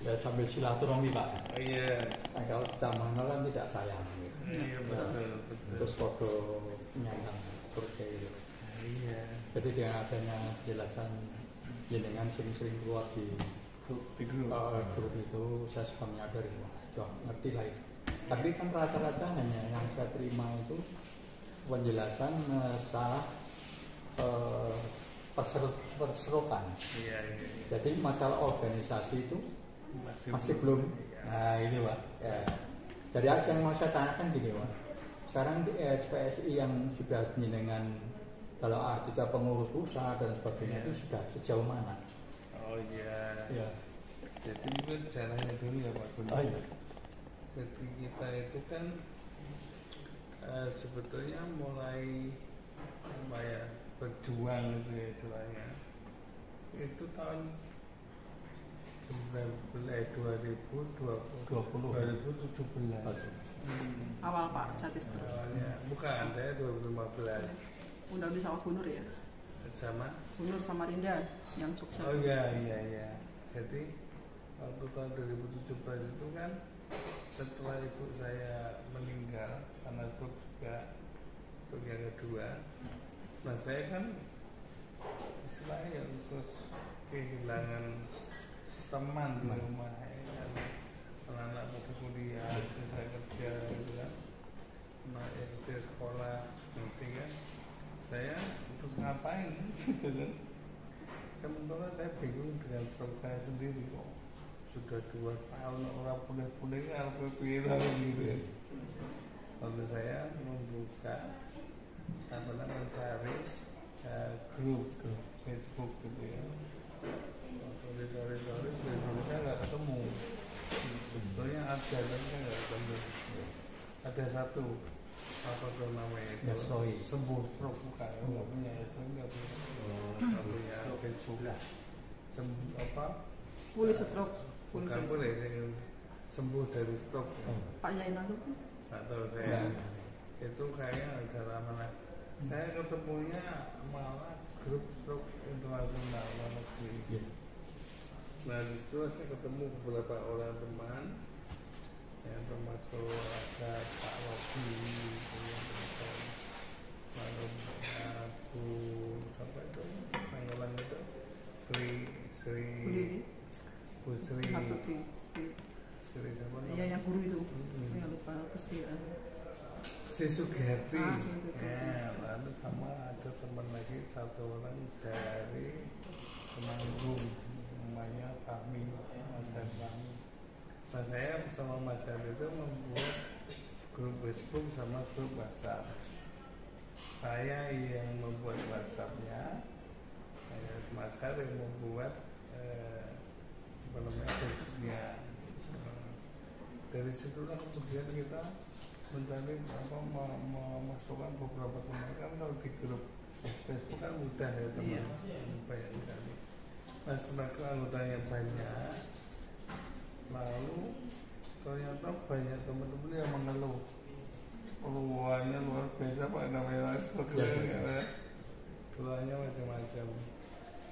Ya sambil silaturahmi Pak. Oh iya. Nah, kalau kita mengenal kan tidak sayang. Iya betul. Terus foto penyandang seperti itu. Iya. Jadi dengan adanya penjelasan jenengan sering-sering keluar di grup itu, saya suka menyadari, wah, ngerti lah itu. Tapi kan rata-rata hanya yang saya terima itu penjelasan salah perserokan. Iya. Jadi masalah organisasi itu masih belum. Nah ini Pak. Ya. Jadi yang mau saya tanyakan gini Pak. Sekarang di SPSI yang sudah jenengan kalau arti pengurus usaha dan sebagainya itu sudah sejauh mana? Oh iya. Ya. Jadi mungkin caranya dulu ya Pak Gun. Oh iya. Jadi kita itu kan sebetulnya mulai apa ya berjuang itu ya istilahnya itu tahun 2017. Awal Pak Satis. Awalnya bukan, saya 2015. Udah sama Gunur ya? Sama? Gunur Samarinda yang sukses. Oh iya. Jadi waktu tahun 2017 itu kan setelah ibu saya meninggal karena stroke yang kedua. Nah saya kan istilahnya terus kehilangan teman di rumah ya, anak-anak pada kuliah, saya kerja gitu kan, anak kerja sekolah, sehingga saya terus ngapain gitu kan. Sementara saya bingung dengan stroke saya sendiri kok sudah 2 tahun orang pulih-pulih kan berpikir gitu ya. Lalu saya membuka mencari grup Facebook gitu ya. Sorry, Facebooknya nggak ketemu. Sebetulnya ada tapi nggak ketemu. Ada satu apa tuh namanya itu? Sembuh stroke bukan? Nggak punya nggak punya. Nggak punya Facebook lah. Apa? Pulih stroke. Bukan boleh sembuh dari stroke. Pak Zainal itu? Nggak tahu saya. Itu kayaknya udah lama lah. Saya ketemunya malah grup stroke internasional luar negeri. Nah di situ saya ketemu beberapa orang teman yang termasuk ada Pak Robi, lalu aku apa itu Tanggalan itu Bu Sri siapa namanya? Iya yang guru itu. Yang lupa kesediaan. Si Sugiharti. Ya, lalu sama ada teman lagi satu orang dari Temanggung namanya Fahmi, Mas Fahmi. Nah saya bersama Mas Fahmi itu membuat grup Facebook sama grup WhatsApp. Saya yang membuat WhatsAppnya, Mas Fahmi yang membuat Facebooknya. Dari situlah kemudian kita mencari memasukkan beberapa teman kan kalau di grup Facebook kan mudah ya teman banyak sekali. Nah setelah anggotanya banyak, lalu ternyata banyak teman-teman yang mengeluh keluhannya luar biasa Pak namanya keluhannya macam-macam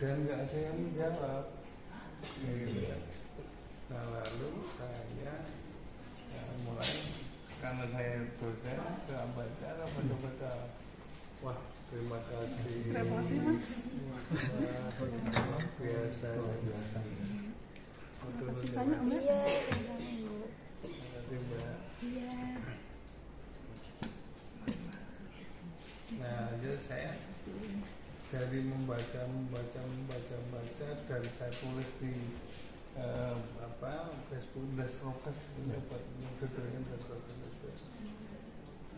dan nggak ada yang menjawab gitu. Nah lalu saya mulai karena saya dosen nggak baca wah terima kasih biasa Makasih banyak Mbak. Iya, terima kasih Mbak. iya. Nah jadi saya dari membaca dan saya tulis di Facebook Desrokes buat judulnya Desrokes itu.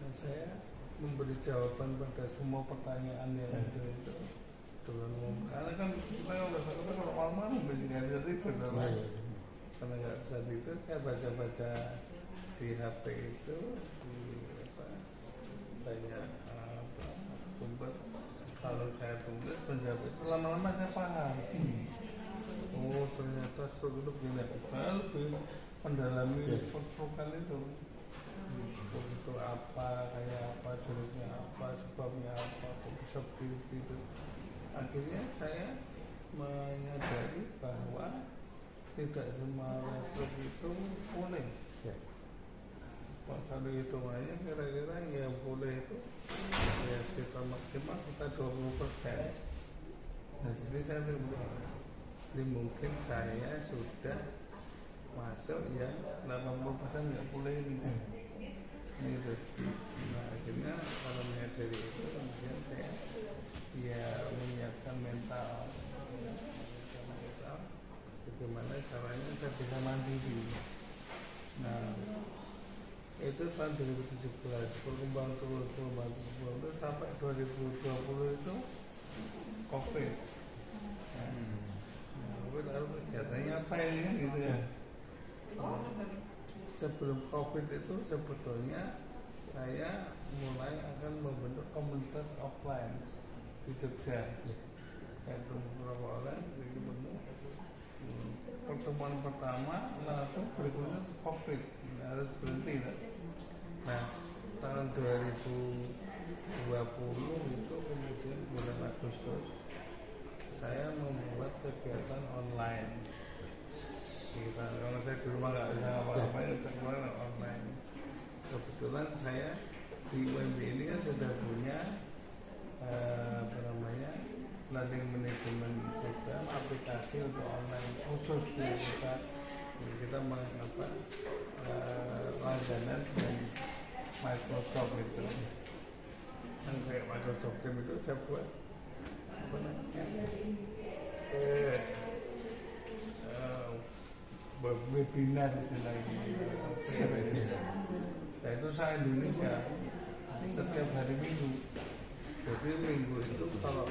Nah, saya memberi jawaban pada semua pertanyaan yang ada itu dengan umum. Karena kan kita kalau malam-malam biasanya jadi benar. Karena nggak bisa itu saya baca-baca di HP itu banyak sumber. Kalau saya tulis penjawab itu lama-lama saya paham. Oh ternyata stroke itu begini. Saya lebih mendalami perstrokan itu. Stroke itu apa, kayak apa, jenisnya apa, sebabnya apa, kok bisa begitu. Akhirnya saya menyadari bahwa tidak semua restroom itu boleh. Ya. Kalau hitungannya kira-kira yang boleh itu ya sekitar maksimal kita 20%. Nah sini saya bilang, ini mungkin saya sudah masuk yang 80% nggak boleh ini. Gitu. Nah akhirnya kalau menyadari itu kemudian saya ya menyiapkan mental bagaimana caranya saya bisa mandiri. Nah itu tahun 2017 berkembang terus sampai 2020 itu COVID. COVID lalu kegiatannya apa ini kan gitu ya. Sebelum COVID itu sebetulnya saya mulai akan membentuk komunitas offline di Jogja. Itu beberapa orang saya bentuk. Pertemuan pertama langsung berikutnya COVID harus berhenti. Nah tahun 2020 itu kemudian bulan Agustus saya membuat kegiatan online. Kalau saya di rumah nggak bisa apa-apa, saya online. Kebetulan saya di UMB ini kan sudah punya learning management system, aplikasi untuk online khusus kita langganan dengan Microsoft itu. Dan kayak Microsoft Teams itu saya buat webinar istilahnya. Nah itu saya Indonesia setiap hari Minggu. Jadi Minggu itu kalau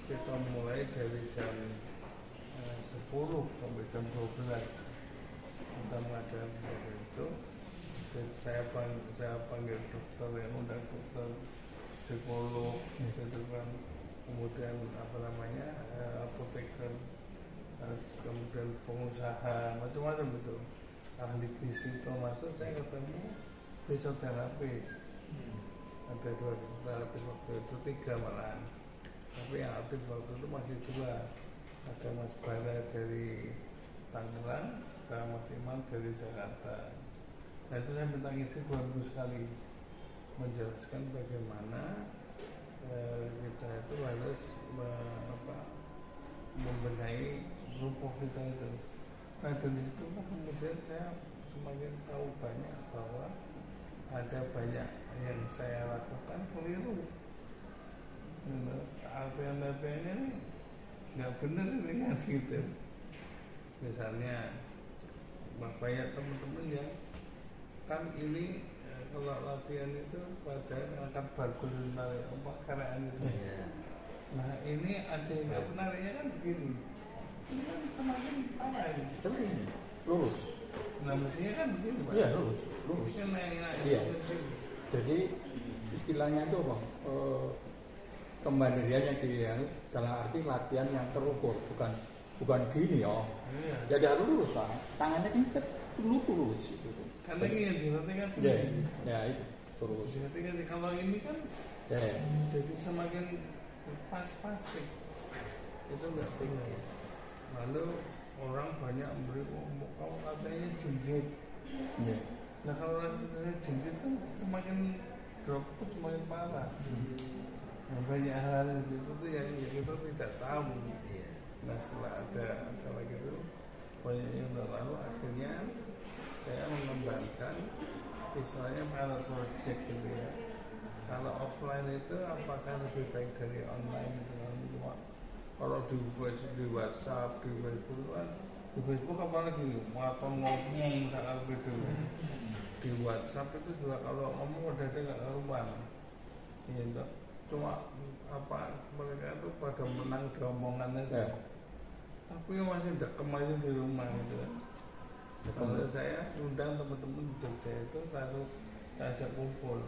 kita mulai dari jam 10 sampai jam 12 kita mengadakan itu. Saya panggil dokter yang undang dokter, psikolog, gitu kan, kemudian apoteker, kemudian pengusaha, macam-macam itu, ahli gizi termasuk saya ketemu fisioterapis. Ada 2 fisioterapis waktu itu, 3 malahan, tapi yang aktif waktu itu masih 2. Ada Mas Bara dari Tangerang, sama Mas Iman dari Jakarta. Nah itu saya minta ngisi 2 minggu sekali menjelaskan bagaimana kita itu harus membenahi rumput kita itu. Nah dari situ kemudian saya semakin tahu banyak bahwa ada banyak yang saya lakukan keliru. Alfian-alfiannya ini nggak benar ini kan gitu. Misalnya banyak teman-teman yang kan ini kalau latihan itu pada angkat barbel menarik karaan itu. Nah ini ada yang nggak penariknya kan begini. Ini kan semakin parah ini. Tapi lurus. Nah mestinya kan begini Pak. Iya lurus. Mestinya naik. Iya. Jadi istilahnya itu apa? Kemandirian yang dalam arti latihan yang terukur, bukan gini ya. Iya. Jadi harus lurus lah. Tangannya kan lurus gitu. Karena ini yang dilatih kan sendiri. Ya itu terus. Dilatih kan kalau ini kan jadi semakin pas-pasti. Itu nggak tinggal. Lalu orang banyak memberi kamu katanya jinjit. Nah kalau katanya jinjit kan semakin drop semakin parah. Nah, banyak hal itu tuh yang kita tidak tahu. Nah setelah ada acara gitu banyak yang lalu akhirnya saya mengembangkan istilahnya pilot project gitu ya. Kalau offline itu apakah lebih baik dari online gitu kan? Kalau di WhatsApp, di Facebook kan, di Facebook apalagi atau ngomong misalkan gitu. Di WhatsApp itu juga kalau ngomong udah ada nggak karuan. Gitu. Cuma mereka itu pada menang di omongan aja. Tapi masih dekem aja di rumah gitu kan. Kalau saya undang teman-teman di Jogja itu saya ajak kumpul.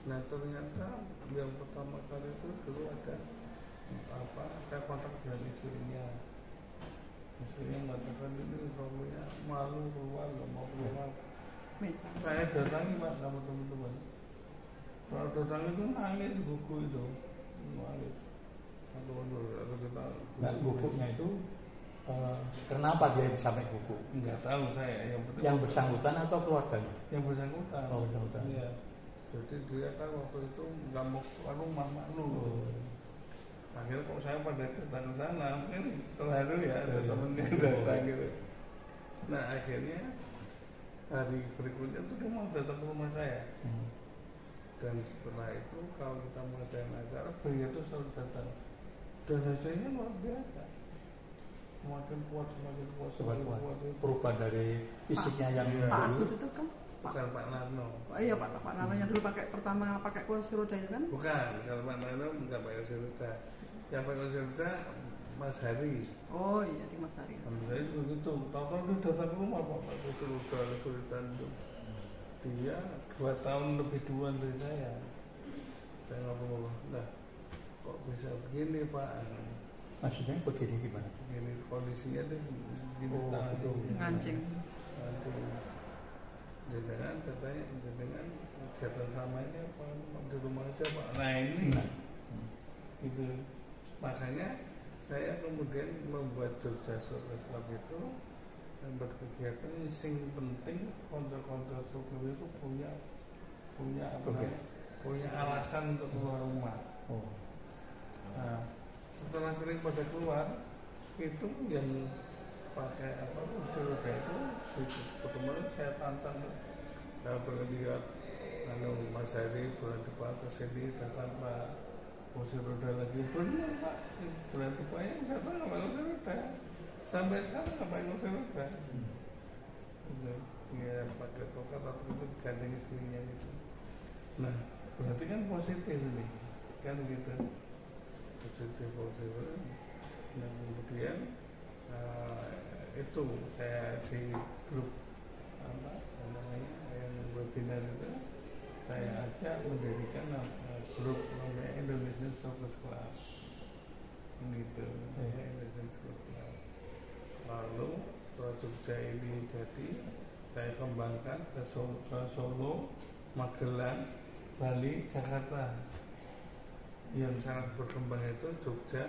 Nah ternyata yang pertama kali itu dulu ada saya kontak dengan istrinya mengatakan ini suaminya malu keluar nggak mau keluar. Saya datangi Pak sama teman-teman. Kalau datang itu nangis buku itu nangis. Atau kita bukunya itu kenapa dia sampai kuku? Nggak tahu saya. Yang penting Yang bersangkutan atau keluarganya? yang bersangkutan. Oh, bersangkutan. Iya. Jadi dia kan waktu itu nggak mau keluar rumah malu. Akhirnya kok saya pada datang ke sana, mungkin terharu ya ada temennya datang gitu. Nah akhirnya hari berikutnya itu dia mau datang ke rumah saya. Dan setelah itu kalau kita mengadakan acara, beliau itu selalu datang. Dan hasilnya luar biasa. Semakin kuat, semakin kuat, semakin kuat. Perubahan dari fisiknya yang Iya. Pak dulu. Agus itu kan Bukan Pak Narno. Oh iya Pak Narno yang dulu pertama pakai kursi roda itu kan? Bukan, kalau Pak Narno bukan Pak Yosirda. Yang Pak Yosirda Mas Hari. Oh iya di Mas Ari. Mas Hari juga gitu. Tahu-tahu dia datang ke rumah Pak Yosirda kesulitan itu. Dia 2 tahun lebih duluan dari saya. Saya ngobrol, nah kok bisa begini Pak? Maksudnya begini gimana? Begini kondisinya deh gini Oh, itu. Ngancing. Jenengan katanya jenengan kegiatan sama ini apa di rumah aja Pak. Nah ini itu makanya saya kemudian membuat Jogja Survey Club itu. Saya buat kegiatan yang sing penting konter-konter struktur itu punya apa namanya, punya alasan untuk keluar rumah. Nah, setelah sering pada keluar itu yang pakai apa kursi roda itu kemarin saya tantang saya berlihat Mas Heri bulan depan kesini datang Pak kursi roda lagi benar Pak bulan depannya datang nggak pakai kursi roda sampai sekarang nggak pakai kursi roda dia pakai tokat atau itu digandeng istrinya gitu. Nah berarti kan positif nih kan gitu positif. Nah kemudian itu saya di grup apa namanya yang webinar itu saya ajak mendirikan grup namanya Indonesian Surfers Club gitu. Indonesian Surfers Club. Lalu setelah Jogja ini jadi saya kembangkan ke Solo, Magelang, Bali, Jakarta. Yang sangat berkembang itu Jogja,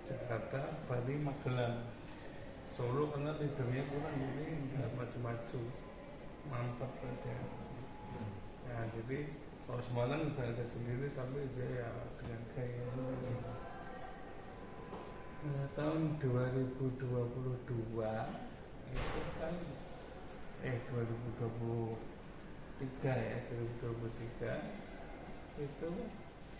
Jakarta, Bali, Magelang. Solo karena leadernya kurang jadi nggak maju-maju, mampet aja. Nah jadi kalau Semarang udah ada sendiri tapi dia ya dengan gaya sendiri. Nah, tahun 2022 itu kan 2023 ya 2023 itu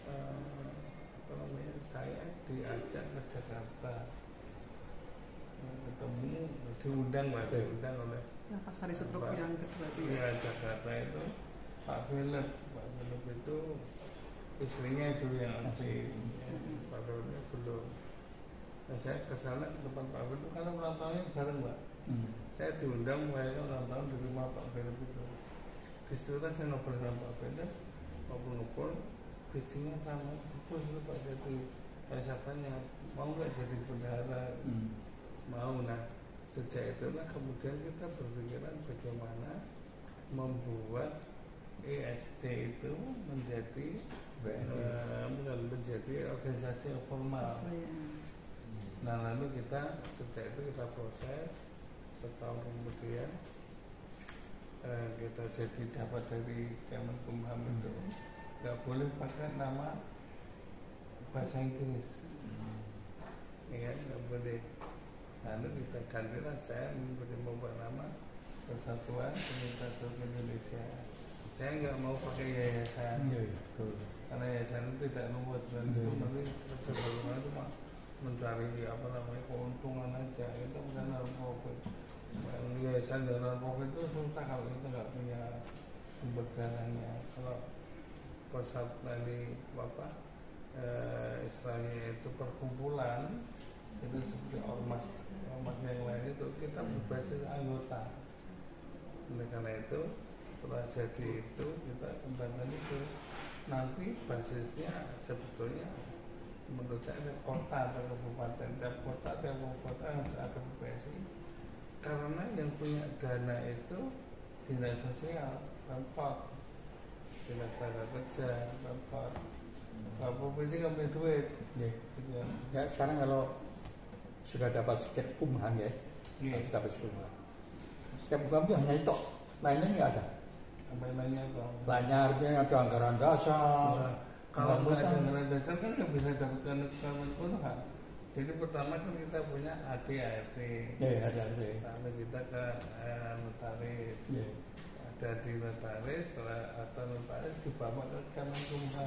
apa namanya saya diajak ke Jakarta ketemu diundang oleh Ya Pak Sari Setruk yang kedua itu ya ya. Jakarta itu Pak Philip itu istrinya itu yang aktif Pak Philipnya belum. Nah, saya kesana ke tempat Pak Philip itu karena ulang tahunnya bareng Pak. Saya diundang merayakan ulang tahun di rumah Pak Philip itu. Di situ kan saya ngobrol sama Pak Philip, ngobrol visinya sama betul itu Pak jadi saya tanya mau nggak jadi bendahara. Mau. Nah sejak itulah kemudian kita berpikiran bagaimana membuat ESC itu menjadi menjadi organisasi yang formal. Nah lalu kita sejak itu kita proses setahun kemudian kita jadi dapat dari Kemenkumham itu nggak boleh pakai nama bahasa Inggris, ya nggak boleh. Lalu kita gantilah saya membuat nama Persatuan Penyintas Stroke Indonesia. Saya nggak mau pakai yayasan, karena yayasan itu tidak luas dan itu nanti bagaimana cuma mencari apa namanya keuntungan aja, itu bukan non-profit. Yayasan dan non-profit itu susah kalau kita nggak punya sumber dananya. Kalau persatuan ini istilahnya itu perkumpulan itu seperti ormas yang lain itu kita berbasis anggota. Oleh karena itu setelah jadi itu kita kembangkan itu nanti basisnya sebetulnya menurut saya ada kota atau kabupaten, tiap kota harus ada BPSI karena yang punya dana itu dinas sosial, Pemkot, dinas tenaga kerja, Pemkot. Kalau provinsi nggak punya duit, gitu. Ya sekarang kalau sudah dapat skep Kumham ya. Iya. Harus dapat skep Kumham. Skep Kumham itu hanya itu, lainnya nggak ada. Apa namanya Bang? Lainnya artinya ada anggaran dasar. Nah, kalau nggak ada anggaran anggaran dasar kan nggak bisa dapatkan kemenkumuhan. Jadi pertama kan kita punya AD/ART. ya ada sih. Lalu kita ke notaris. Ya. Ada di notaris, setelah atau notaris dibawa ke Kemenkumham.